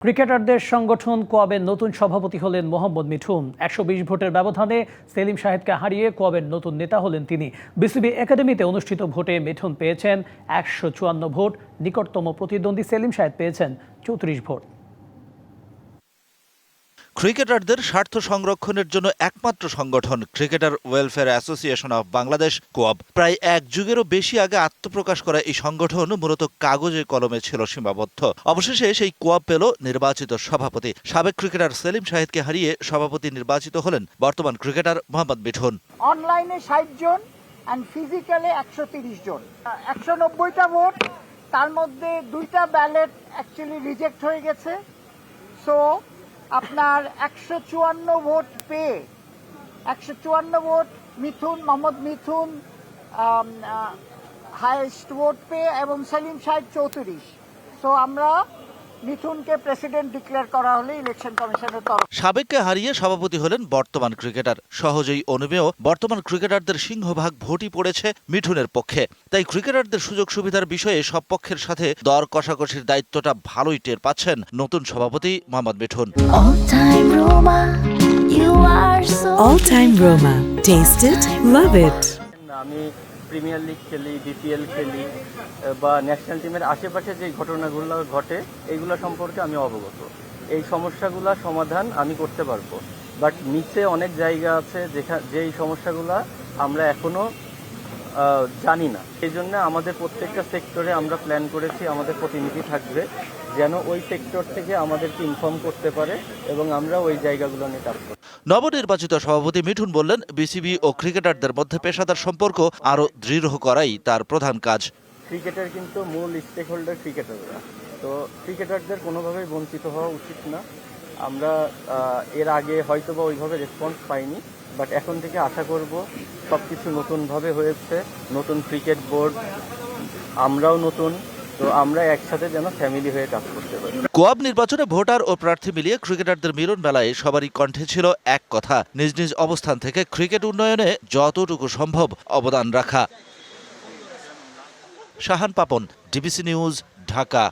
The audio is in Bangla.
ক্রিকেটারদের সংগঠন কোয়াবের নতুন সভাপতি হলেন মোহাম্মদ মিঠুন। ১২০ ভোটের ব্যবধানে সেলিম সাহেদকে হারিয়ে কোয়াবের নতুন নেতা হলেন তিনি। বিসিবি একাডেমিতে অনুষ্ঠিত ভোটে মিঠুন পেয়েছেন ১৫৪ ভোট, নিকটতম প্রতিদ্বন্দ্বী সেলিম সাহেদ পেয়েছেন ৩৪ ভোট। ক্রিকেটারদের স্বার্থ সংরক্ষণের জন্য একমাত্র সংগঠন cricketer welfare association of Bangladesh COAB. প্রায় এক যুগেরও বেশি আগে আত্মপ্রকাশ করা এই সংগঠন মূলত কাগজে কলমে ছিল সীমাবদ্ধ। অবশেষে সেই কোয়াব পেল নির্বাচিত সভাপতি। সাবেক ক্রিকেটার সেলিম সাহেদকে হারিয়ে সভাপতি নির্বাচিত হলেন বর্তমান ক্রিকেটার মোহাম্মদ মিঠুন। অনলাইনে ৬০ জন এন্ড ফিজিক্যালে ১৩০ জন, ১৯০টা ভোট, তার মধ্যে 2টা ব্যালট অ্যাকচুয়ালি রিজেক্ট হয়ে গেছে। সো আপনার ১৫৪ ভোট পেয়ে ১৫৪ vote Mithun, Mohammad Mithun highest vote পেয়ে এবং সেলিম সাহেব ৩৪। সো আমরা মিঠুনকে প্রেসিডেন্ট ডিক্লেয়ার করা হলে ইলেকশন কমিশনের তরফ। সাবেককে হারিয়ে সভাপতি হলেন বর্তমান ক্রিকেটার। সহজেই অনুমেয় বর্তমান ক্রিকেটারদের সিংহভাগ ভোটই পড়েছে মিঠুনের পক্ষে। তাই ক্রিকেটারদের সুযোগ সুবিধার বিষয়ে সব পক্ষের সাথে দর কষাকষির দায়িত্বটা ভালোই টের পাচ্ছেন নতুন সভাপতি Mohammad Mithun. All time Roma. Taste it, love it. আমি প্রিমিয়ার লিগ খেলি, বিপিএল খেলি বা ন্যাশনাল টিমের আশেপাশে যে ঘটনাগুলো ঘটে এইগুলো সম্পর্কে আমি অবগত। এই সমস্যাগুলো সমাধান আমি করতে পারবো, বাট নিচে অনেক জায়গা আছে যেই সমস্যাগুলো আমরা এখনো জানি না। এই জন্য আমাদের প্রত্যেকটা সেক্টরে আমরা প্ল্যান করেছি আমাদের প্রতিনিধি থাকবে, যেন ওই সেক্টর থেকে আমাদেরকে ইনফর্ম করতে পারে এবং আমরা ওই জায়গাগুলো নিয়ে কাজ করব। নবনির্বাচিত সভাপতি মিঠুন বললেন, বিসিবি ও ক্রিকেটারদের মধ্যে পেশাদার সম্পর্ক আরও দৃঢ় করাই তার প্রধান কাজ। ক্রিকেটের কিন্তু মূল স্টেক হোল্ডার ক্রিকেটাররা, তো ক্রিকেটারদের কোনোভাবেই বঞ্চিত হওয়া উচিত না। আমরা এর আগে হয়তোবা ওইভাবে রেসপন্স পাইনি, বাট এখন থেকে আশা করব সব কিছু নতুনভাবে হয়েছে, নতুন ক্রিকেট বোর্ড, আমরাও নতুন, তো আমরা একসাথে যেন ফ্যামিলি হয়ে কাজ করতে পারি। কোয়াব নির্বাচনে ভোটার ও প্রার্থী মিলিয়ে ক্রিকেটারদের মিলন মেলায় সবারই কণ্ঠে ছিল এক কথা, নিজ নিজ অবস্থান থেকে ক্রিকেট উন্নয়নে যতটুকু সম্ভব অবদান রাখা। Shahan Papon, DBC news, Dhaka.